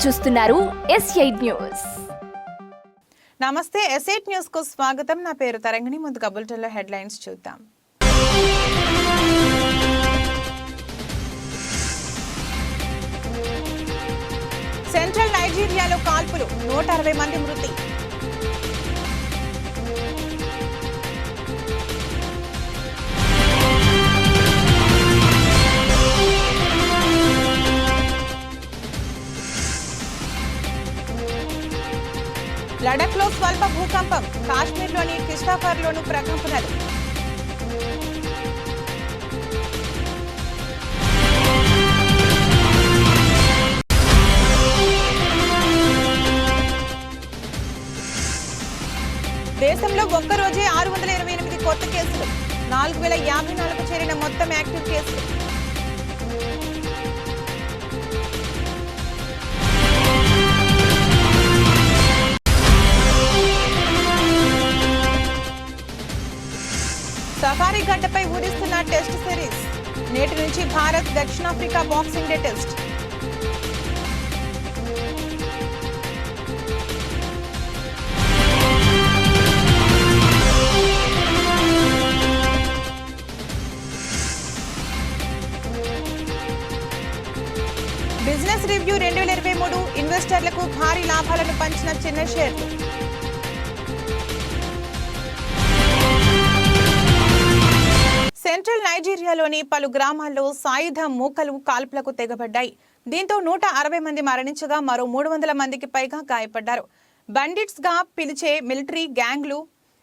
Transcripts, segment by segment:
చూస్తున్నారు S8 news. నమస్తే, S8 news కు స్వాగతం. నా పేరు తరంగిణి. ముందుగా బులెటిన్లో హెడ్లైన్స్ చూద్దాం. సెంట్రల్ నైజీరియాలో కాల్పులు, 160 మంది మృతి. లడఖ్లో స్వల్ప భూకంపం, కాశ్మీర్లోని కిష్టాఫర్లోనూ ప్రకంపనలు. దేశంలో ఒక్కరోజే 628 కొత్త కేసులు, 4054కు చేరిన మొత్తం యాక్టివ్ కేసులు. సఫారీ గడ్డపై ఊరిస్తున్న టెస్ట్ సిరీస్. నేటి నుంచి భారత్ దక్షిణాఫ్రికా boxing day test. Business review 2023 ఇన్వెస్టర్లకు భారీ లాభాలను పంచిన చిన్న షేర్లు. సెంట్రల్ నైజీరియాలోని పలు గ్రామాల్లో సాయుధ మూకలు కాల్పులకు తెగబడ్డాయి. దీంతో 160 మంది మరణించగా మరో 300 మందికి పైగా గాయపడ్డారు. బండిట్స్ గా పిలిచే మిలిటరీ గ్యాంగ్లు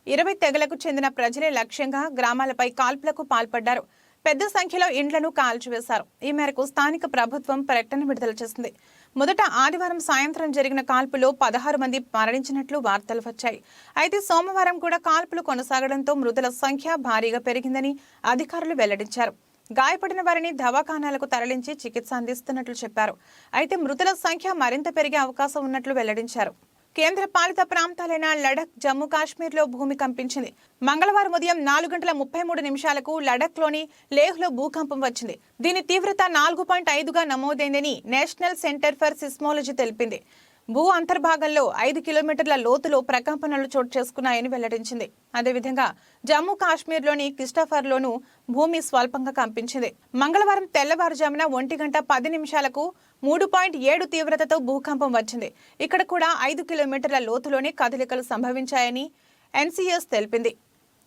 20 తెగలకు చెందిన ప్రజలే లక్ష్యంగా గ్రామాలపై కాల్పులకు పాల్పడ్డారు. పెద్ద సంఖ్యలో ఇండ్లను కాల్చివేశారు. ఈ మేరకు స్థానిక ప్రభుత్వం ప్రకటన విడుదల చేసింది. మొదట ఆదివారం సాయంత్రం జరిగిన కాల్పులో 16 మంది మరణించినట్లు వార్తలు వచ్చాయి. అయితే సోమవారం కూడా కాల్పులు కొనసాగడంతో మృతుల సంఖ్య భారీగా పెరిగిందని అధికారులు వెల్లడించారు. గాయపడిన వారిని దవాఖానాలకు తరలించి చికిత్స అందిస్తున్నట్లు చెప్పారు. అయితే మృతుల సంఖ్య మరింత పెరిగే అవకాశం ఉన్నట్లు వెల్లడించారు. కేంద్ర పాలిత ప్రాంతాలైన లడఖ్, జమ్మూ కాశ్మీర్లో భూమి కంపించింది. మంగళవారం ఉదయం 4:33 లడఖ్లోని లేహ్లో భూకంపం వచ్చింది. దీని తీవ్రత 4.5గా నమోదైందని నేషనల్ సెంటర్ ఫర్ సిస్మోలజీ తెలిపింది. భూ అంతర్భాగంలో 5 కిలోమీటర్ల లోతులో ప్రకంపనలు చోటు చేసుకున్నాయని వెల్లడించింది. అదేవిధంగా జమ్మూ కాశ్మీర్లోని కిష్టాఫర్లోనూ భూమి స్వల్పంగా కంపించింది. మంగళవారం తెల్లవారుజామున 1:10 3.7 తీవ్రతతో భూకంపం వచ్చింది. ఇక్కడ కూడా 5 కిలోమీటర్ల లోతులోనే కదలికలు సంభవించాయని NCS తెలిపింది.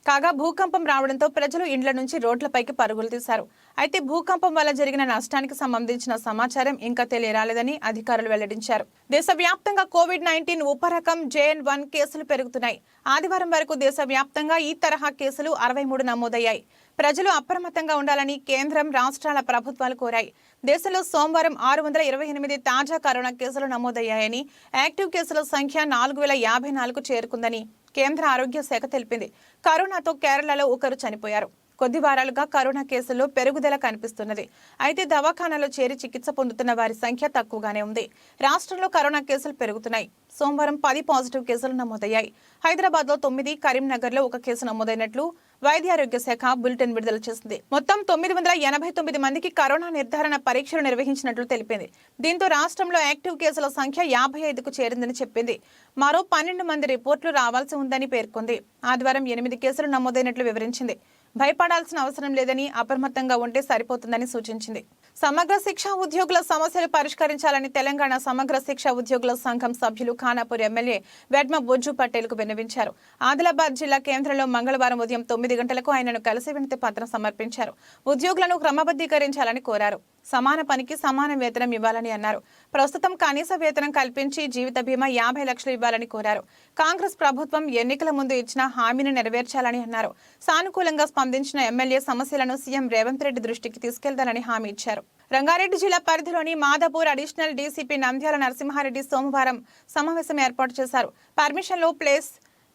కాగా భూకంపం రావడంతో ప్రజలు ఇండ్ల నుంచి రోడ్లపైకి పరుగులు తీశారు. అయితే భూకంపం వల్ల జరిగిన నష్టానికి సంబంధించిన సమాచారం ఇంకా తెలియరాలేదని అధికారులు వెల్లడించారు. దేశవ్యాప్తంగా కోవిడ్-19 ఉపరకం JN1 కేసులు పెరుగుతున్నాయి. ఆదివారం వరకు దేశవ్యాప్తంగా ఈ తరహా కేసులు 63 నమోదయ్యాయి. ప్రజలు అప్రమత్తంగా ఉండాలని కేంద్రం, రాష్ట్రాల ప్రభుత్వాలు కోరాయి. దేశంలో సోమవారం 628 తాజా కరోనా కేసులు నమోదయ్యాయని, యాక్టివ్ కేసుల సంఖ్య 4054కు చేరుకుందని కేంద్ర ఆరోగ్య శాఖ తెలిపింది. కరోనాతో కేరళలో ఒకరు చనిపోయారు. కొద్ది వారాలుగా కరోనా కేసుల్లో పెరుగుదల కనిపిస్తున్నది. అయితే దవాఖానాలో చేరి చికిత్స పొందుతున్న వారి సంఖ్య తక్కువగానే ఉంది. రాష్ట్రంలో కరోనా కేసులు పెరుగుతున్నాయి. సోమవారం 10 పాజిటివ్ కేసులు నమోదయ్యాయి. హైదరాబాద్లో 9, కరీంనగర్లో 1 కేసు నమోదైనట్లు వైద్యారోగ్య శాఖ బులెటిన్ విడుదల చేసింది. మొత్తం 989 మందికి కరోనా నిర్ధారణ పరీక్షలు నిర్వహించినట్లు తెలిపింది. దీంతో రాష్ట్రంలో యాక్టివ్ కేసుల సంఖ్య 55కు చేరిందని చెప్పింది. మరో 12 మంది రిపోర్టులు రావాల్సి ఉందని పేర్కొంది. ఆదివారం 8 కేసులు నమోదైనట్లు వివరించింది. భయపడాల్సిన అవసరం లేదని, అప్రమత్తంగా ఉంటే సరిపోతుందని సూచించింది. సమగ్ర శిక్ష ఉద్యోగుల సమస్యలు పరిష్కరించాలని తెలంగాణ సమగ్ర శిక్ష ఉద్యోగుల సంఘం సభ్యులు ఖానాపూర్ ఎమ్మెల్యే వెడ్మ బొజ్జు పటేల్కు విన్నవించారు. ఆదిలాబాద్ జిల్లా కేంద్రంలో మంగళవారం ఉదయం 9 గంటలకు ఆయనను కలిసి వినతి పత్రం సమర్పించారు. ఉద్యోగులను క్రమబద్ధీకరించాలని కోరారు. సమాన పనికి సమాన వేతనం ఇవ్వాలని అన్నారు. ప్రస్తుతం కనీస వేతనం కల్పించి జీవిత బీమా 50 లక్షలు ఇవ్వాలని కోరారు. కాంగ్రెస్ ప్రభుత్వం ఎన్నికల ముందు ఇచ్చిన హామీని నెరవేర్చాలని అన్నారు. సానుకూలంగా స్పందించిన ఎమ్మెల్యే సమస్యలను సీఎం రేవంత్ రెడ్డి దృష్టికి తీసుకెళ్తారని హామీ ఇచ్చారు. రంగారెడ్డి జిల్లా పరిధిలోని మాదాపూర్ అడిషనల్ డీసీపీ నంద్యాల నరసింహారెడ్డి సోమవారం సమావేశం ఏర్పాటు చేశారు. పర్మిషన్లో ప్లేస్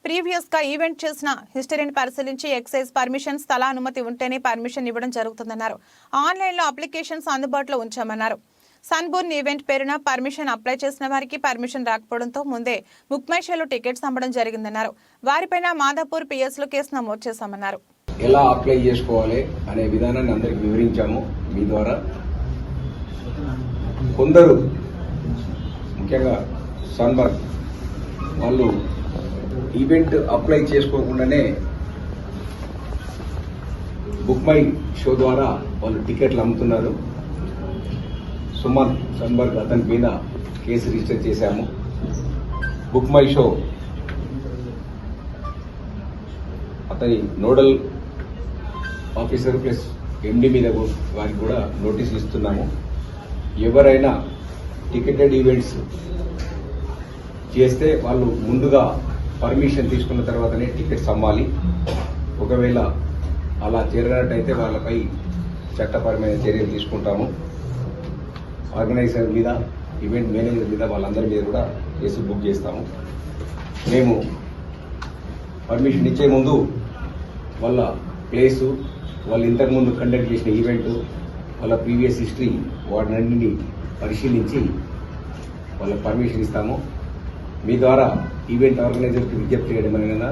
ప్రీవియస్ గా ఈవెంట్ చేసిన హిస్టరీని పరిశీలించి ఎక్సైజ్ పర్మిషన్, స్థల అనుమతి ఉంటేనే పర్మిషన్ ఇవ్వడం జరుగుతుందన్నారు. ఆన్లైన్లో అప్లికేషన్స్ అందుబాటులో ఉంచామన్నారు. సన్బోర్న్ ఈవెంట్ పేరున పర్మిషన్ అప్లై చేసిన వారికి పర్మిషన్ రాకపోవడంతో ముందే బుక్ మై షోలో టికెట్స్ అమ్మడం జరిగిందన్నారు. వారిపైన మాదాపూర్ పిఎస్లో కేసు నమోదు చేశామన్నారు. ఎలా అప్లై చేసుకోవాలి అనే విధానాన్ని అందరికి వివరించాము. మీ ద్వారా కొందరు ముఖ్యంగా సన్బర్గ్ వాళ్ళు ఈవెంట్ అప్లై చేసుకోకుండానే బుక్ మై షో ద్వారా వాళ్ళు టికెట్లు అమ్ముతున్నారు. సుమన్ సన్బర్గ్ అతని మీద కేసు రిజిస్టర్ చేశాము. బుక్ మై షో అతని నోడల్ ఆఫీసర్ ప్లస్ ఎండి మీద వారికి కూడా నోటీసులు ఇస్తున్నాము. ఎవరైనా టికెటెడ్ ఈవెంట్స్ చేస్తే వాళ్ళు ముందుగా పర్మిషన్ తీసుకున్న తర్వాతనే టికెట్స్ అమ్మాలి. ఒకవేళ అలా చేరినట్టయితే వాళ్ళపై చట్టపరమైన చర్యలు తీసుకుంటాము. ఆర్గనైజర్ మీద, ఈవెంట్ మేనేజర్ మీద, వాళ్ళందరి మీద కూడా కేసు బుక్ చేస్తాము. మేము పర్మిషన్ ఇచ్చే ముందు వాళ్ళ ప్లేసు, వాళ్ళు ఇంతకుముందు కండక్ట్ చేసిన ఈవెంట్, వాళ్ళ ప్రీవియస్ హిస్టరీ వాటినన్నింటినీ పరిశీలించి వాళ్ళకి పర్మిషన్ ఇస్తాము. మీ ద్వారా ఈవెంట్ ఆర్గనైజర్కి విజ్ఞప్తి చేయడం అనేది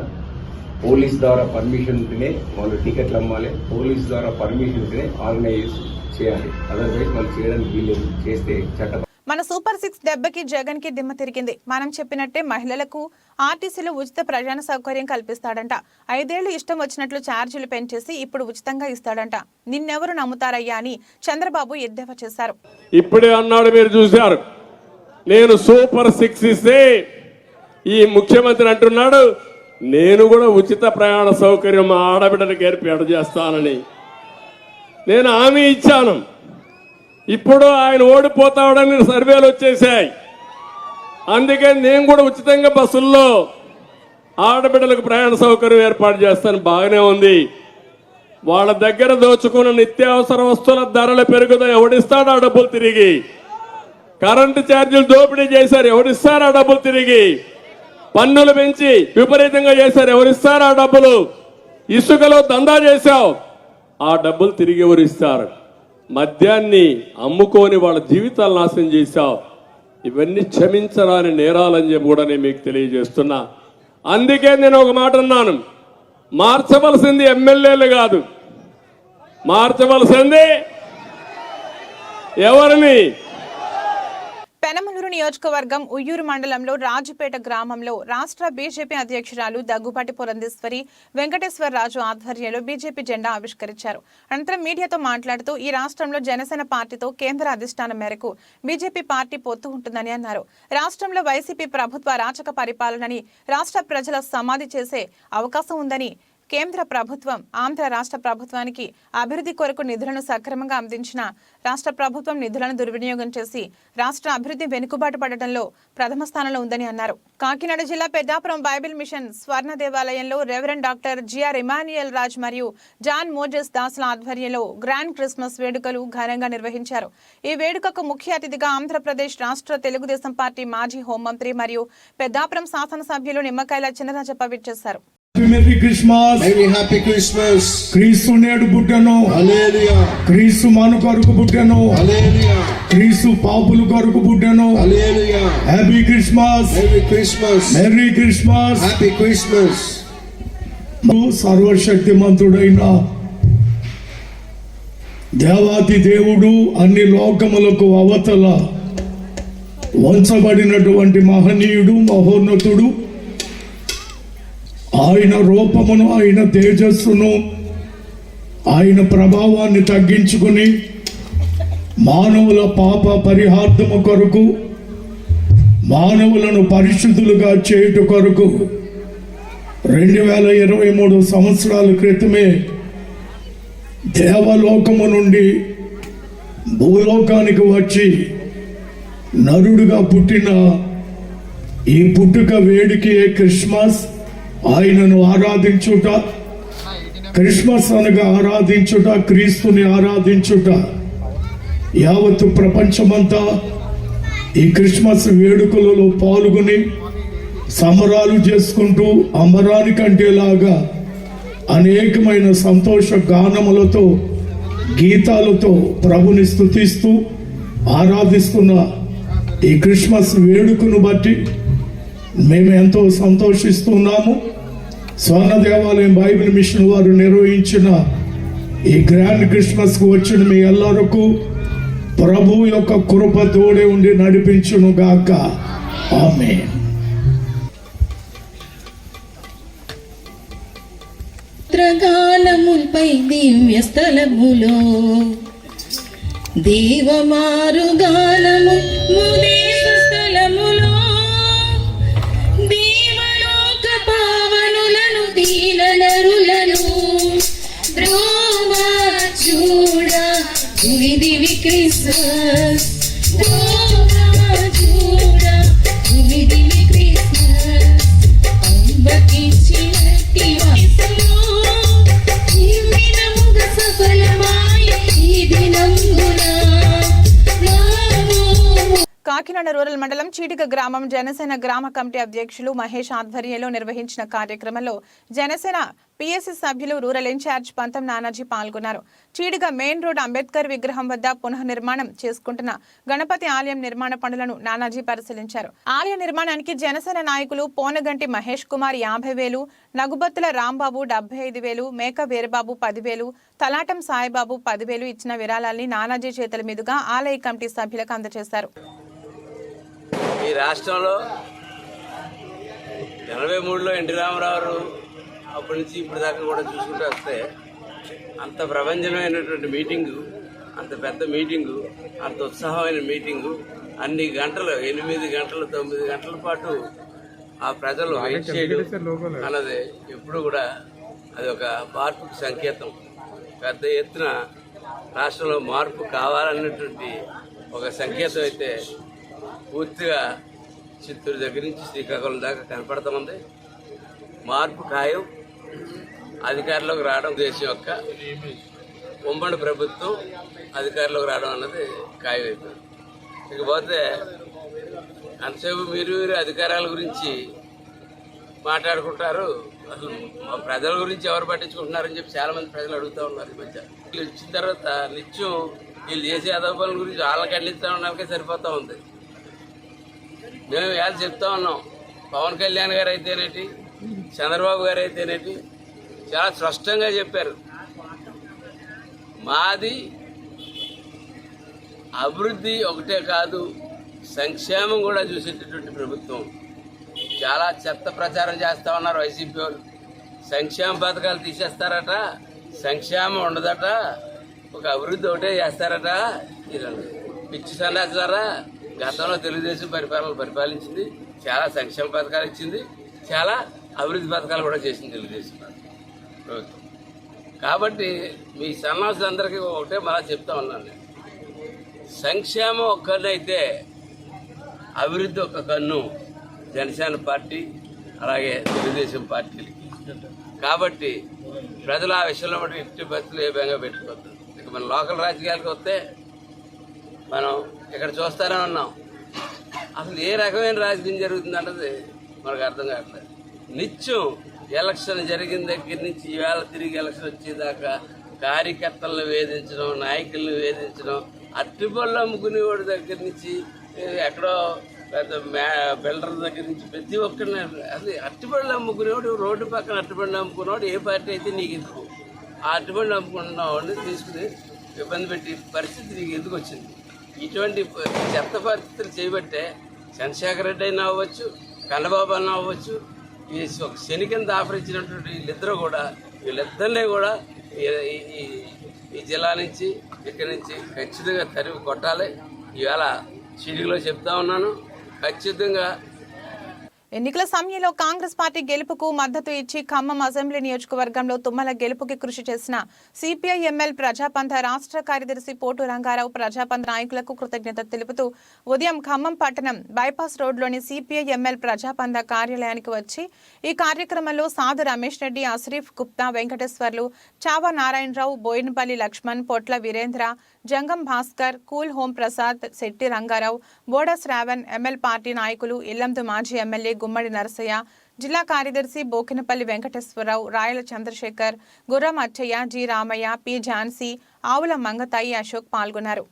పోలీస్ ద్వారా పర్మిషన్ ఉంటేనే వాళ్ళు టికెట్లు అమ్మాలి. పోలీస్ ద్వారా పర్మిషన్ ఉంటేనే ఆర్గనైజ్ చేయాలి. అదర్వైజ్ వాళ్ళు చేయడానికి వీల్లేదు. చేస్తే చట్టం. మన సూపర్ 6 దెబ్బకి జగన్ కి దిమ్మ తిరిగింది. మనం చెప్పినట్టే మహిళలకు ఆర్టీసీలో ఉచిత ప్రయాణ సౌకర్యం కల్పిస్తాడంట. 5 ఏళ్లు ఇష్టం వచ్చినట్లు ఛార్జీలు పెంచేసి ఇప్పుడు ఉచితంగా ఇస్తాడంట. నిన్నెవరు నమ్ముతారయ్యా అని చంద్రబాబు ఎద్దేవా చేశారు. ఇప్పుడే అన్నాడు, మీరు చూశారు. నేను సూపర్ 6 ఇస్తే ఈ ముఖ్యమంత్రి అంటున్నాడు నేను కూడా ఉచిత ప్రయాణ సౌకర్యం మా ఆడబిడ్డలకు ఏర్పాటు చేస్తానని నేను హామీ ఇచ్చాను. ఇప్పుడు ఆయన ఓడిపోతాడని సర్వేలు వచ్చేసాయి. అందుకే నేను కూడా ఉచితంగా బస్సుల్లో ఆడబిడ్డలకు ప్రయాణ సౌకర్యం ఏర్పాటు చేస్తాను. బాగానే ఉంది. వాళ్ళ దగ్గర దోచుకున్న నిత్యావసర వస్తువుల ధరలు పెరుగుతాయి. ఎవడిస్తాడు ఆ డబ్బులు తిరిగి? కరెంటు ఛార్జీలు దోపిడీ చేశారు. ఎవరిస్తారు ఆ డబ్బులు తిరిగి? పన్నులు పెంచి విపరీతంగా చేశారు. ఎవరిస్తారు ఆ డబ్బులు? ఇసుకలో దందా చేశావు. ఆ డబ్బులు తిరిగి ఎవరిస్తారు? మద్యాన్ని అమ్ముకొని వాళ్ళ జీవితాలు నాశనం చేశావు. ఇవన్నీ క్షమించరాని నేరాలని చెప్పి కూడా నేను మీకు తెలియజేస్తున్నా. అందుకే నేను ఒక మాట అన్నాను, మార్చవలసింది ఎమ్మెల్యేలు కాదు, మార్చవలసింది ఎవరిని? పెనమలూరు నియోజకవర్గం ఉయ్యూరు మండలంలో రాజుపేట గ్రామంలో రాష్ట్ర బీజేపీ అధ్యక్షురాలు దగ్గుబాటి పురంధేశ్వరి వెంకటేశ్వరరాజు ఆధ్వర్యంలో బీజేపీ జెండా ఆవిష్కరించారు. అనంతరం మీడియాతో మాట్లాడుతూ ఈ రాష్ట్రంలో జనసేన పార్టీతో కేంద్ర అధిష్టానం మేరకు బీజేపీ పార్టీ పొత్తు ఉంటుందని అన్నారు. రాష్ట్రంలో వైసీపీ ప్రభుత్వ అరాచక పరిపాలనని రాష్ట్ర ప్రజల సమాధి చేసే అవకాశం ఉందని, కేంద్ర ప్రభుత్వం ఆంధ్ర రాష్ట్ర ప్రభుత్వానికి అభివృద్ధి కొరకు నిధులను సక్రమంగా అందించిన రాష్ట్ర ప్రభుత్వం నిధులను దుర్వినియోగం చేసి రాష్ట్ర అభివృద్ధి వెనుకబాటు పడటంలో ప్రథమ స్థానంలో ఉందని అన్నారు. కాకినాడ జిల్లా పెద్దాపురం బైబిల్ మిషన్ స్వర్ణ దేవాలయంలో reverend doctor G R Emmanuel Raj మరియు జాన్ మోజెస్ దాస్ల ఆధ్వర్యంలో గ్రాండ్ క్రిస్మస్ వేడుకలు ఘనంగా నిర్వహించారు. ఈ వేడుకకు ముఖ్య అతిథిగా ఆంధ్రప్రదేశ్ రాష్ట్ర తెలుగుదేశం పార్టీ మాజీ హోంమంత్రి మరియు పెద్దాపురం శాసనసభ్యులు నిమ్మకాయల చినరాజప్ప విచ్చేశారు. Merry Christmas, very happy Christmas. క్రీస్తు నేడు పుట్టెను, హల్లెలూయా. క్రీస్తు మన కొరకు పుట్టెను, హల్లెలూయా. క్రీస్తు పాపుల కొరకు పుట్టెను. హల్లెలూయా. Happy Christmas, merry Christmas, merry Christmas. Happy Christmas. సర్వశక్తిమంతుడైన దేవాది దేవుడు అన్ని లోకములకు అవతల వంచబడినటువంటి మహనీయుడు, మహోన్నతుడు, ఆయన రూపమును, ఆయన తేజస్సును, ఆయన ప్రభావాన్ని తగ్గించుకుని మానవుల పాప పరిహార్థము కొరకు, మానవులను పరిశుద్ధులుగా చేయుట కొరకు 2023 సంవత్సరాల క్రితమే దేవలోకము నుండి భూలోకానికి వచ్చి నరుడుగా పుట్టిన ఈ పుట్టుక వేడికి క్రిస్మస్. ఆయనను ఆరాధించుట, క్రిస్మస్ అనగా ఆరాధించుట, క్రీస్తుని ఆరాధించుట. యావత్తు ప్రపంచమంతా ఈ క్రిస్మస్ వేడుకలలో పాల్గొని సంబరాలు చేసుకుంటూ అమరానికంటేలాగా అనేకమైన సంతోష గానములతో, గీతాలతో ప్రభుని స్తుతిస్తూ ఆరాధిస్తున్న ఈ క్రిస్మస్ వేడుకను బట్టి మేము ఎంతో సంతోషిస్తున్నాము. స్వర్ణ దేవాలయం బైబిల్ మిషన్ వారు నిర్వహించిన ఈ గ్రాండ్ క్రిస్మస్కు వచ్చిన మీ ಎಲ್ಲರಿಗೂ ప్రభు యొక్క కృప తోడే ఉండి నడిపించును గాక. ఆమేన్. గానముపై దివ్య స్థలములో దేవమారు గానము ముదేవ స్థలములో దేవలోక పావనులను దీన నరులను ద్రోవా చూడ దివి క్రిస్మస్ ద్రోవా చూడ దివి క్రిస్మస్ అంబకించినట్టి వయసులో ఈ దినముగ సఫలమాయ ఈ దినంగున కాకినాడ రూరల్ మండలం చీడిగ గ్రామం జనసేన గ్రామ కమిటీ అధ్యక్షులు మహేష్ ఆధ్వర్యంలో నిర్వహించిన కార్యక్రమంలో జనసేన పిఎస్సి సభ్యులు రూరల్ ఇన్ఛార్జ్ పంతం నానాజీ పాల్గొన్నారు. చీడిగ మెయిన్ రోడ్ అంబేద్కర్ విగ్రహం వద్ద పునఃనిర్మాణం చేసుకుంటున్న గణపతి ఆలయం నిర్మాణ పనులను నానాజీ పరిశీలించారు. ఆలయ నిర్మాణానికి జనసేన నాయకులు పోనగంటి మహేష్ కుమార్ 50,000, నగుబత్తుల రాంబాబు 75,000, మేక వీరబాబు 10,000, తలాటం సాయిబాబు 10,000 ఇచ్చిన విరాళాల్ని నానాజీ చేతుల మీదుగా ఆలయ కమిటీ సభ్యులకు అందజేశారు. ఈ రాష్ట్రంలో 83లో ఎన్టీ రామారావు అప్పటి నుంచి ఇప్పటి దాకా కూడా చూసుకుంటూ వస్తే అంత ప్రపంచమైనటువంటి మీటింగు, అంత పెద్ద మీటింగు, అంత ఉత్సాహమైన మీటింగు, అన్ని గంటలు 8 గంటలు 9 గంటల పాటు ఆ ప్రజలు వెయిట్ చేయడం అన్నది ఎప్పుడు కూడా అది ఒక మార్పుకు సంకేతం. పెద్ద ఎత్తున రాష్ట్రంలో మార్పు కావాలన్నటువంటి ఒక సంకేతం అయితే పూర్తిగా చిత్తూరు దగ్గర నుంచి శ్రీకాకుళం దాకా కనపడుతూ ఉంది. మార్పు ఖాయం. అధికారంలోకి రావడం దేశం యొక్క ఉమ్మడి ప్రభుత్వం అధికారంలోకి రావడం అన్నది ఖాయం అయిపోయింది. ఇకపోతే అంతసేపు మీరు అధికారాల గురించి మాట్లాడుకుంటారు, అసలు ప్రజల గురించి ఎవరు పట్టించుకుంటున్నారని చెప్పి చాలా మంది ప్రజలు అడుగుతూ ఉన్నారు. ఈ మధ్య వీళ్ళు వచ్చిన తర్వాత నిత్యం వీళ్ళు చేసే అదోపాల గురించి వాళ్ళకి ఖండిస్తూ ఉండడానికే సరిపోతూ ఉంది. మేము వేళ చెప్తా ఉన్నాం, పవన్ కళ్యాణ్ గారు అయితేనేటి, చంద్రబాబు గారు అయితేనేటి చాలా స్పష్టంగా చెప్పారు, మాది అభివృద్ధి ఒకటే కాదు సంక్షేమం కూడా చూసేటటువంటి ప్రభుత్వం. చాలా చెత్త ప్రచారం చేస్తూ ఉన్నారు వైసీపీ వాళ్ళు. సంక్షేమ పథకాలు తీసేస్తారట, సంక్షేమం ఉండదట, ఒక అభివృద్ధి ఒకటే చేస్తారట. పిచ్చి సన్నాసారా. గతంలో తెలుగుదేశం పరిపాలించింది, చాలా సంక్షేమ పథకాలు ఇచ్చింది, చాలా అభివృద్ధి పథకాలు కూడా చేసింది తెలుగుదేశం ప్రభుత్వం. కాబట్టి మీ సన్నాసులందరికీ ఒకటే మళ్ళా చెప్తా ఉన్నాను నేను, సంక్షేమం ఒక కన్ను అయితే అభివృద్ధి ఒక కన్ను జనసేన పార్టీ అలాగే తెలుగుదేశం పార్టీలకి. కాబట్టి ప్రజలు ఆ విషయంలో మటు ఎట్టి బతులు ఏ భయంగా పెట్టుకోవద్దు. ఇక మన లోకల్ రాజకీయాలకు వస్తే మనం ఇక్కడ చూస్తారని ఉన్నాం, అసలు ఏ రకమైన రాజకీయం జరుగుతుందన్నది మనకు అర్థం కావట్లేదు. నిత్యం ఎలక్షన్ జరిగిన దగ్గర నుంచి ఈవేళ తిరిగి ఎలక్షన్ వచ్చేదాకా కార్యకర్తలను వేధించడం, నాయకులను వేధించడం, అట్టిపళ్ళు అమ్ముకునేవాడి దగ్గర నుంచి ఎక్కడో పెద్ద బిల్డర్ దగ్గర నుంచి ప్రతి ఒక్కరిని అసలు అట్టిపళ్ళు అమ్ముకునేవాడు, రోడ్డు పక్కన అట్టిపళ్ళు అమ్ముకునేవాడు ఏ పార్టీ అయితే నీకు ఎందుకు? ఆ అట్టిపళ్ళు అమ్ముకున్న వాడిని తీసుకుని ఇబ్బంది పెట్టి పరిస్థితి నీకు ఎందుకు వచ్చింది? ఇటువంటి చెత్త పరిస్థితులు చేయబట్టే చంద్రశేఖర్ రెడ్డి అయినా అవ్వచ్చు, కన్నబాబు అన్న అవ్వచ్చు, ఈ ఒక శని కింద ఆఫర్ ఇచ్చినటువంటి వీళ్ళిద్దరినీ కూడా ఈ జిల్లా నుంచి ఇక్కడి నుంచి ఖచ్చితంగా తరిమి కొట్టాలి. ఇవాళ చీడిగలో చెప్తా ఉన్నాను, ఖచ్చితంగా ఎన్నికల సమయంలో కాంగ్రెస్ పార్టీ గెలుపుకు మద్దతు ఇచ్చి ఖమ్మం అసెంబ్లీ నియోజకవర్గంలో తుమ్మల గెలుపుకి కృషి చేసిన సిపిఐ ఎంఎల్ ప్రజాపంథ రాష్ట్ర కార్యదర్శి పోటు రంగారావు ప్రజాపంథ నాయకులకు కృతజ్ఞత తెలుపుతూ ఉదయం ఖమ్మం పట్టణం బైపాస్ రోడ్లోని సిపిఐ ఎంఎల్ ప్రజాపంథ కార్యాలయానికి వచ్చి ఈ కార్యక్రమంలో సాధు రమేష్ రెడ్డి, అశ్రీఫ్ గుప్తా, వెంకటేశ్వర్లు, చావా నారాయణరావు, బోయినపల్లి లక్ష్మణ్, పొట్ల వీరేంద్ర, జంగం భాస్కర్, కూల్ హోం ప్రసాద్, శెట్టి రంగారావు, బోడ శ్రావణ్, ఎంఎల్ పార్టీ నాయకులు ఇల్లందు మాజీ ఎమ్మెల్యే గుమ్మడి నరసయ్య, జిల్లా కార్యదర్శి బోకినపల్లి వెంకటేశ్వరరావు, రాయల చంద్రశేఖర్, గుర్రం అచ్చయ్య, జి రామయ్య, పి ఝాన్సీ, ఆవుల మంగతాయి, అశోక్ పాల్గొన్నారు.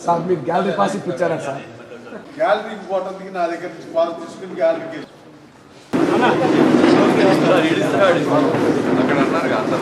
సార్ మీకు గ్యాలరీ పాస్ ఇప్పించారా సార్? గ్యాలరీకి పోవడానికి నా దగ్గర నుంచి వాళ్ళు తీసుకుని గ్యాలరీకి అక్కడ అన్నారు కదా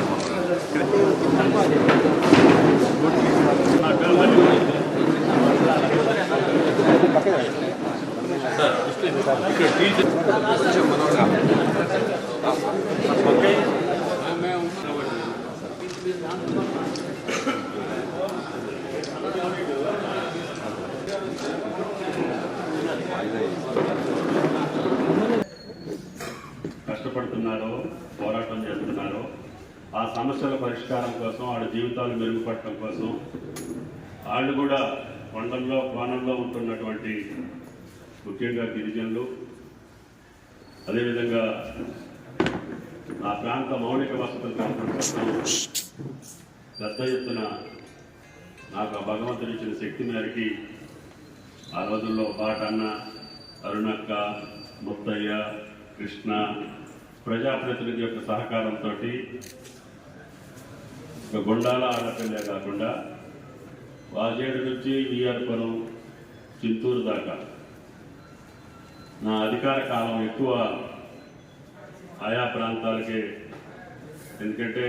కష్టపడుతున్నారో పోరాటం చేస్తున్నారో ఆ సమస్యల పరిష్కారం కోసం వాళ్ళ జీవితాలు మెరుగుపడటం కోసం వాళ్ళు కూడా కొండల్లో కోణంలో ఉంటున్నటువంటి ముఖ్యంగా గిరిజనులు అదేవిధంగా ఆ ప్రాంత మౌలిక వసతులు కల్పన కోసం పెద్ద ఎత్తున నాకు ఆ భగవంతుడు ఇచ్చిన శక్తి మేరకి ఆ రోజుల్లో బాటన్న అరుణక్క ముత్తయ్య కృష్ణ ప్రజాప్రతినిధి యొక్క సహకారంతో గుండాల ఆడపిల్లే కాకుండా వాజేడు నుంచి విఆర్పురం చింతూరు దాకా నా అధికార కాలం ఎక్కువ ఆయా ప్రాంతాలకే. ఎందుకంటే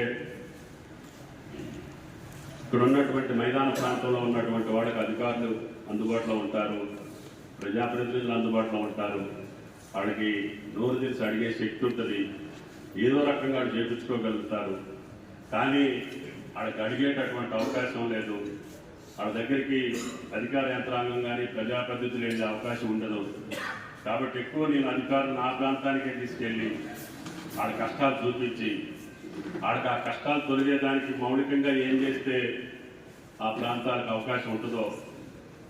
ఇక్కడ ఉన్నటువంటి మైదాన ప్రాంతంలో ఉన్నటువంటి వాళ్ళకి అధికారులు అందుబాటులో ఉంటారు, ప్రజాప్రతినిధులు అందుబాటులో ఉంటారు, వాళ్ళకి నోరు తెరిచి అడిగే శక్తి ఉంటుంది, ఏదో రకంగా వాళ్ళు చేయించుకోగలుగుతారు. కానీ వాళ్ళకి అడిగేటటువంటి అవకాశం లేదు. వాళ్ళ దగ్గరికి అధికార యంత్రాంగం కానీ ప్రజాప్రతినిధులు వెళ్ళే అవకాశం ఉండదు. కాబట్టి ఎక్కువ నేను అధికారులు నా ప్రాంతానికే తీసుకెళ్ళి వాళ్ళ కష్టాలు చూపించి వాళ్ళకి ఆ కష్టాలు తొలగేదానికి మౌలికంగా ఏం చేస్తే ఆ ప్రాంతాలకు అవకాశం ఉంటుందో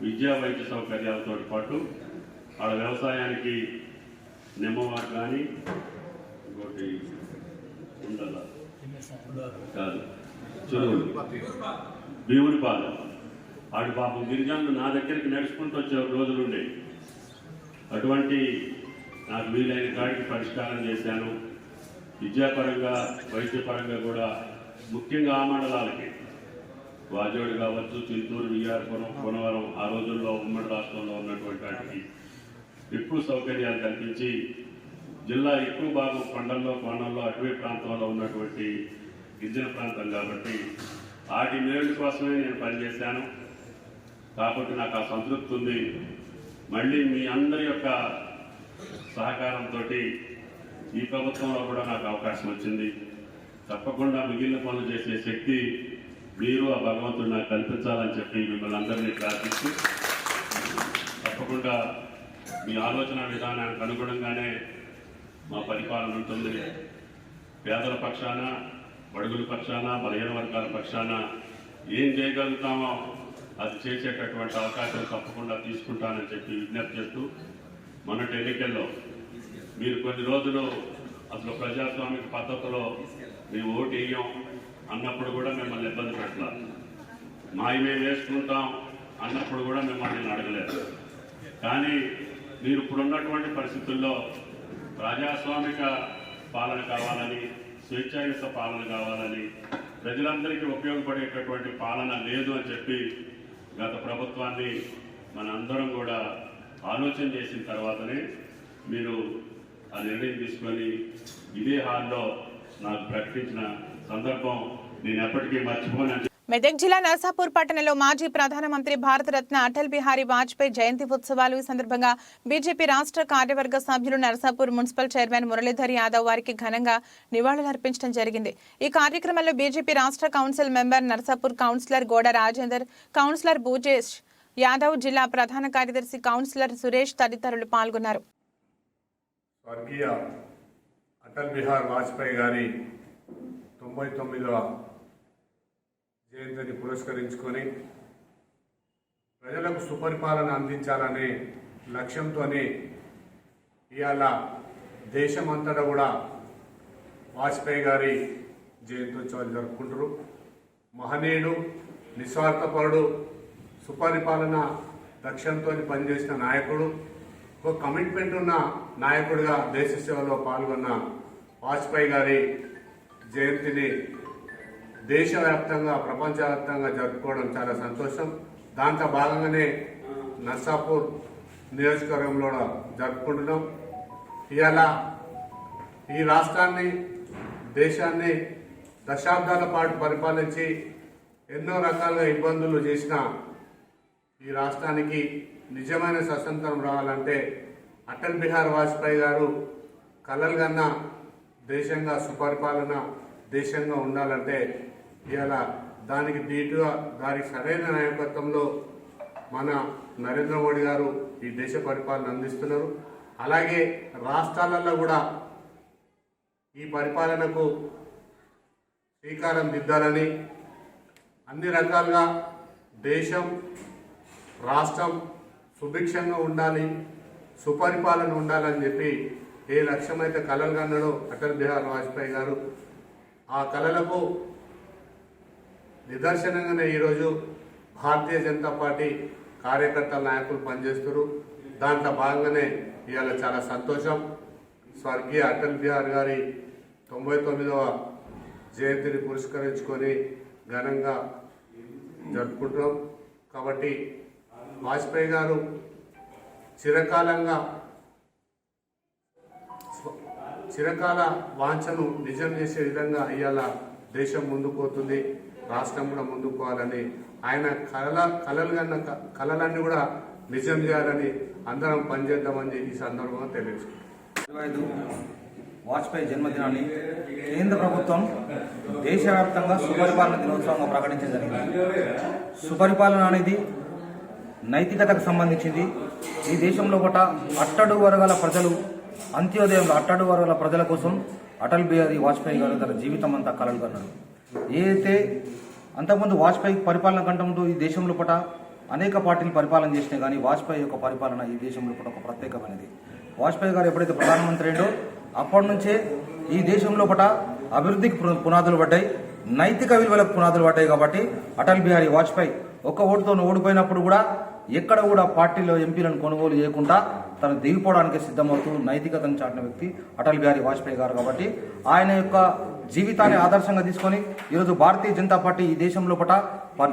విద్యా వైద్య సౌకర్యాలతో పాటు వాళ్ళ వ్యవసాయానికి నిమ్మవారు కానీ ఇంకోటి ఉండదా కాదు చెరువులు భీమునిపాలెం వాటి పాపం గిరిజనులు నా దగ్గరికి నడుచుకుంటూ వచ్చే రోజులుండే. అటువంటి నాకు వీలైన కాడికి పరిష్కారం చేశాను. విద్యాపరంగా వైద్యపరంగా కూడా ముఖ్యంగా ఆ మండలాలకి వాజోడు కావచ్చు, చింతూరు, విఆర్పురం, కోనవరం ఆ రోజుల్లో ఉమ్మడి రాష్ట్రంలో ఉన్నటువంటి వాటికి ఎక్కువ సౌకర్యాలు కల్పించి జిల్లా ఎక్కువ భాగం కొండల్లో కోణంలో అటవీ ప్రాంతంలో ఉన్నటువంటి గిరిజన ప్రాంతం కాబట్టి వాటి మేలు కోసమే నేను పనిచేశాను. కాబట్టి నాకు ఆ సంతృప్తి ఉంది. మళ్ళీ మీ అందరి యొక్క సహకారంతో ఈ ప్రభుత్వంలో కూడా నాకు అవకాశం వచ్చింది. తప్పకుండా మిగిలిన పనులు చేసే శక్తి మీరు ఆ భగవంతుడు నాకు కల్పించాలని చెప్పి మిమ్మల్ని అందరినీ ప్రార్థిస్తూ తప్పకుండా మీ ఆలోచన విధానానికి అనుగుణంగానే మా పరిపాలన ఉంటుంది. పేదల పక్షాన, బడుగుల పక్షాన, బలహీన వర్గాల పక్షాన ఏం చేయగలుగుతామో అది చేసేటటువంటి అవకాశం తప్పకుండా తీసుకుంటానని చెప్పి విజ్ఞప్తి చేస్తూ, మొన్నటి ఎన్నికల్లో మీరు కొన్ని రోజులు అసలు ప్రజాస్వామిక పద్ధతిలో మేము ఓటు వేయం అన్నప్పుడు కూడా మిమ్మల్ని ఇబ్బంది పెట్టాలి, మేము వేసుకుంటాం అన్నప్పుడు కూడా మిమ్మల్ని అడగలేదు. కానీ మీరు ఇప్పుడున్నటువంటి పరిస్థితుల్లో ప్రజాస్వామిక పాలన కావాలని, స్వేచ్ఛాయుత పాలన కావాలని, ప్రజలందరికీ ఉపయోగపడేటటువంటి పాలన లేదు అని చెప్పి గత ప్రభుత్వాన్ని మన అందరం కూడా ఆలోచన చేసిన తర్వాతనే మీరు ఆ నిర్ణయం తీసుకొని ఇదే హాల్లో నాకు ప్రకటించిన సందర్భం నేను ఎప్పటికీ మర్చిపోను. మెదక్ జిల్లా నర్సాపూర్ పట్టణంలో మాజీ ప్రధానమంత్రి భారతరత్న అటల్ బిహారీ వాజ్పేయి జయంతి ఉత్సవాలు. ఈ సందర్భంగా బీజేపీ రాష్ట్ర కార్యవర్గ సభ్యులు నర్సాపూర్ మున్సిపల్ చైర్మన్ మురళీధర్ యాదవ్ వారికి ఘనంగా నివాళులర్పించడం జరిగింది. ఈ కార్యక్రమంలో బీజేపీ రాష్ట్ర కౌన్సిల్ మెంబర్ నర్సాపూర్ కౌన్సిలర్ గోడ రాజేందర్, కౌన్సిలర్ భూజేష్ యాదవ్, జిల్లా ప్రధాన కార్యదర్శి కౌన్సిలర్ సురేష్ తదితరులు పాల్గొన్నారు. స్వర్గీయ అటల్ బిహారీ వాజ్పేయి గారి 99వ జయంతిని పురస్కరించుకొని ప్రజలకు సుపరిపాలన అందించాలనే లక్ష్యంతోనే ఇవాళ దేశమంతటా కూడా వాజ్పేయి గారి జయంత్యోత్సవాలు జరుపుకుంటారు. మహనీయుడు, నిస్వార్థపరుడు, సుపరిపాలన లక్ష్యంతో పనిచేసిన నాయకుడు, ఒక కమిట్మెంట్ ఉన్న నాయకుడిగా దేశ సేవలో పాల్గొన్న వాజ్పేయి గారి జయంతిని దేశవ్యాప్తంగా, ప్రపంచవ్యాప్తంగా జరుపుకోవడం చాలా సంతోషం. దాంట్లో భాగంగానే నర్సాపూర్ నియోజకవర్గంలో జరుపుకుంటున్నాం. ఇవాళ ఈ రాష్ట్రాన్ని దేశాన్ని దశాబ్దాల పాటు పరిపాలించి ఎన్నో రకాలుగా ఇబ్బందులు చేసిన ఈ రాష్ట్రానికి నిజమైన స్వతంత్రం రావాలంటే అటల్ బిహారీ వాజ్పేయి గారు కలలు కన్నా దేశంగా సుపరిపాలన దేశంగా ఉండాలంటే ఇవాళ దానికి ధీటుగా దానికి సరైన నాయకత్వంలో మన నరేంద్ర మోడీ గారు ఈ దేశ పరిపాలన అందిస్తున్నారు. అలాగే రాష్ట్రాలలో కూడా ఈ పరిపాలనకు శ్రీకారం దిద్దాలని అన్ని రకాలుగా దేశం రాష్ట్రం సుభిక్షంగా ఉండాలి, సుపరిపాలన ఉండాలని చెప్పి ఏ లక్ష్యమైతే కలలు కన్నాడో అటల్ బిహారీ వాజ్పేయి గారు ఆ కలలకు నిదర్శనంగానే ఈరోజు భారతీయ జనతా పార్టీ కార్యకర్తల నాయకులు పనిచేస్తారు. దాంట్లో భాగంగానే ఇవాళ చాలా సంతోషం. స్వర్గీయ అటల్ బిహారీ గారి 99వ జయంతిని పురస్కరించుకొని ఘనంగా జరుపుకుంటున్నాం. కాబట్టి వాజ్పేయి గారు చిరకాల వాంఛను నిజం చేసే విధంగా ఇవాళ దేశం ముందుకు పోతుంది, రాష్ట్రం కూడా ముందుకు పోవాలని ఆయన కలలు కన్న కళలన్నీ కూడా నిజం చేయాలని అందరం పనిచేద్దామని ఈ సందర్భంగా తెలియజేస్తున్నాం. వాజ్పేయి జన్మదినాన్ని కేంద్ర ప్రభుత్వం దేశవ్యాప్తంగా సుపరిపాలన దినోత్సవంగా ప్రకటించడం జరిగింది. సుపరిపాలన అనేది నైతికతకు సంబంధించింది. ఈ దేశంలో కూడా అట్టడు వర్గాల ప్రజలు అంత్యోదయంలో అట్టడు వర్గాల ప్రజల కోసం అటల్ బిహారీ వాజ్పేయి గారు తన జీవితం అంతా కలలు కన్నారు. ఏదైతే అంతకుముందు వాజ్పేయి పరిపాలన కంటే ముందు ఈ దేశంలో పట అనేక పార్టీలు పరిపాలన చేసినాయి, కానీ వాజ్పేయి యొక్క పరిపాలన ఈ దేశంలో పట ఒక ప్రత్యేకమైనది. వాజ్పేయి గారు ఎప్పుడైతే ప్రధానమంత్రి అయ్యాడో అప్పటి నుంచే ఈ దేశంలో పట అభివృద్ధికి పునాదులు పడ్డాయి, నైతిక విలువలకు పునాదులు పడ్డాయి. కాబట్టి అటల్ బిహారీ వాజ్పేయి ఒక్క ఓటుతో ఓడిపోయినప్పుడు కూడా ఎక్కడ కూడా పార్టీలో ఎంపీలను కొనుగోలు చేయకుండా తను దిగిపోవడానికి సిద్ధమవుతూ నైతికతను చాటిన వ్యక్తి అటల్ బిహారీ వాజ్పేయి గారు. కాబట్టి ఆయన యొక్క జీవితాన్ని ఆదర్శంగా తీసుకొని ఈరోజు భారతీయ జనతా పార్టీ ఈ దేశంలో పట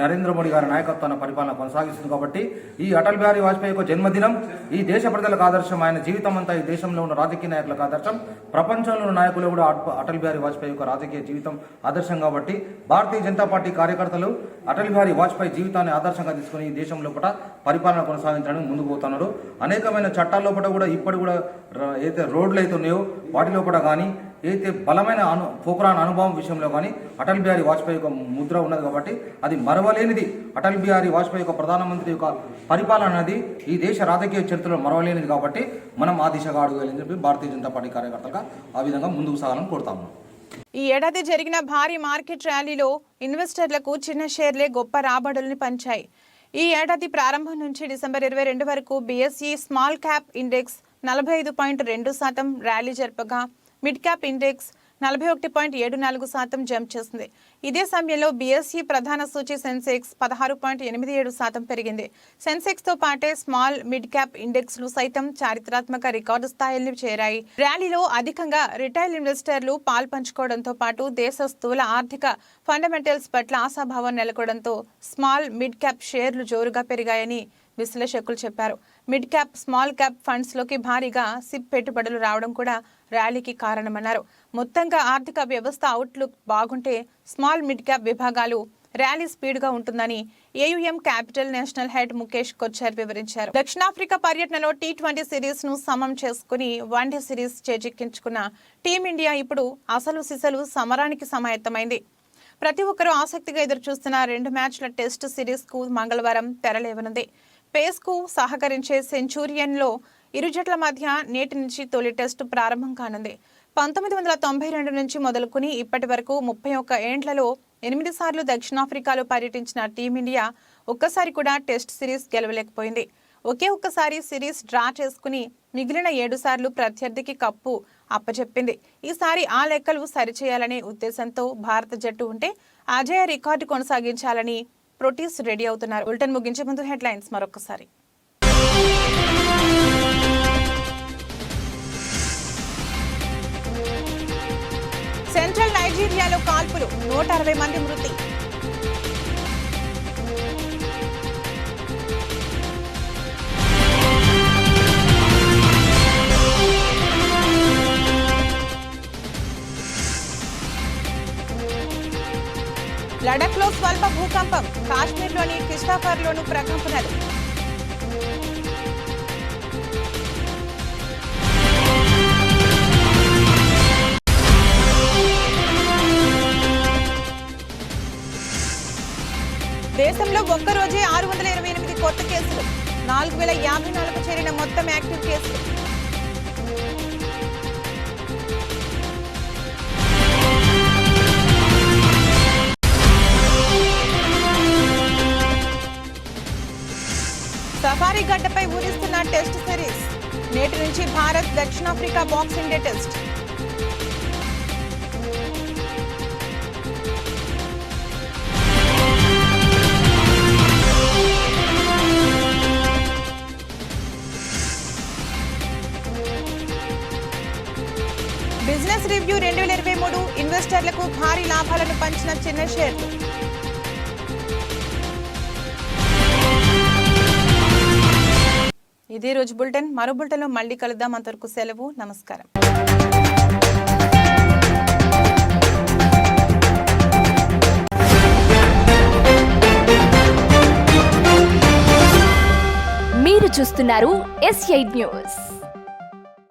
నరేంద్ర మోడీ గారి నాయకత్వాన్ని పరిపాలన కొనసాగిస్తుంది. కాబట్టి ఈ అటల్ బిహారీ వాజ్పేయి యొక్క జన్మదినం ఈ దేశ ప్రజలకు ఆదర్శం. ఆయన జీవితం అంతా ఈ దేశంలో ఉన్న రాజకీయ నాయకులకు ఆదర్శం, ప్రపంచంలో ఉన్న నాయకులు కూడా అటల్ బిహారీ వాజ్పేయి యొక్క రాజకీయ జీవితం ఆదర్శం. కాబట్టి భారతీయ జనతా పార్టీ కార్యకర్తలు అటల్ బిహారీ వాజ్పేయి జీవితాన్ని ఆదర్శంగా తీసుకుని ఈ దేశంలో కూడా పరిపాలన కొనసాగించడానికి ముందుకు పోతున్నారు. అనేకమైన చట్టాల్లో కూడా ఇప్పటి కూడా ఏదైతే రోడ్లు అయితే ఉన్నాయో వాటిలో కూడా కానీ ఏదైతే బలమైన పోఖరాన్ అనుభవం విషయంలో కానీ అటల్ బిహారీ వాజ్పేయి యొక్క ముద్ర ఉన్నది. కాబట్టి అది మరవలేనిది. అటల్ బిహారీ వాజ్పేయి యొక్క ప్రధానమంత్రి యొక్క పరిపాలన అనేది ఈ దేశ రాజకీయ చరిత్రలో మరవలేనిది. కాబట్టి మనం ఆ దిశగా అడుగులని చెప్పి భారతీయ జనతా పార్టీ కార్యకర్తలుగా ఆ విధంగా ముందుకు సాగాలని కోరుతాము. ఈ ఏడాది జరిగిన భారీ మార్కెట్ ర్యాలీలో ఇన్వెస్టర్లకు చిన్న షేర్లే గొప్ప రాబడుల్ని పంచాయి. ఈ ఏడాది ప్రారంభం నుంచి డిసెంబర్ 22 వరకు BSE small cap index 45.2% rally జరపగా మిడ్ క్యాప్ ఇండెక్స్ 41.74% జంప్ చేసింది. ఇదే సమయంలో బీఎస్ఈ ప్రధాన సూచి సెన్సెక్స్ 16.87% పెరిగింది. సెన్సెక్స్ తో పాటే స్మాల్ మిడ్ క్యాప్ ఇండెక్స్ లు సైతం చారిత్రాత్మక రికార్డు స్థాయిల్ని చేరాయి. ర్యాలీలో అధికంగా రిటైల్ ఇన్వెస్టర్లు పాల్పంచుకోవడంతో పాటు దేశ స్థూల ఆర్థిక ఫండమెంటల్స్ పట్ల ఆశాభావం నెలకొనడంతో స్మాల్ మిడ్ క్యాప్ షేర్లు జోరుగా పెరిగాయని విశ్లేషకులు చెప్పారు. Mid cap small cap funds లోకి భారీగా సిప్ పెట్టుబడులు రావడం కూడా ర్యాలీకి కారణమన్నారు. మొత్తంగా ఆర్థిక వ్యవస్థ అవుట్లుక్ బాగుంటే స్మాల్ మిడ్ క్యాప్ విభాగాలు ర్యాలీ స్పీడ్ గా ఉంటుందని AUM capital national head Mukesh Kochhar వివరించారు. దక్షిణాఫ్రికా పర్యటనలో T20 సిరీస్ ను సమం చేసుకుని వన్డే సిరీస్ చేజిక్కించుకున్న టీమిండియా ఇప్పుడు అసలు సిసలు సమరానికి సమాయత్తమైంది. ప్రతి ఒక్కరూ ఆసక్తిగా ఎదురుచూస్తున్న 2 మ్యాచ్ల టెస్ట్ సిరీస్ కు మంగళవారం తెరలేవనుంది. పేస్ కు సహకరించే సెంచూరియన్లో ఇరు జట్ల మధ్య నేటి నుంచి తొలి టెస్టు ప్రారంభం కానుంది. 1992 నుంచి మొదలుకుని ఇప్పటి వరకు 31 ఏండ్లలో 8 సార్లు దక్షిణాఫ్రికాలో పర్యటించిన టీమిండియా ఒక్కసారి కూడా టెస్ట్ సిరీస్ గెలవలేకపోయింది. ఒకే ఒక్కసారి సిరీస్ డ్రా చేసుకుని మిగిలిన 7 సార్లు ప్రత్యర్థికి కప్పు అప్పచెప్పింది. ఈసారి ఆ లెక్కలు సరిచేయాలనే ఉద్దేశంతో భారత జట్టు ఉంటే అజేయ రికార్డు కొనసాగించాలని ప్రోటీస్ రెడీ అవుతున్నారు. బులెటిన్ ముగించే ముందు హెడ్లైన్స్ మరొకసారి. సెంట్రల్ నైజీరియాలో కాల్పులు, 160 మంది మృతి. భూకంపం, కాశ్మీర్లోని కిష్టాఫర్లోను ప్రకంపనలు. దేశంలో ఒక్కరోజే 628 కొత్త కేసులు, 4054కు చేరిన మొత్తం యాక్టివ్ కేసులు. సఫారీ గడ్డపై ఊరిస్తున్న టెస్ట్ సిరీస్. నేటి నుంచి భారత్ దక్షిణాఫ్రికా boxing day test. Business review 2023 ఇన్వెస్టర్లకు భారీ లాభాలను పంచిన చిన్న షేర్లు. ఇదే రోజు బులెటిన్. మరో బులెటిన్లో మళ్ళీ కలుద్దాం. అంతవరకు సెలవు. నమస్కారం. మీరు చూస్తున్నారు S8 న్యూస్.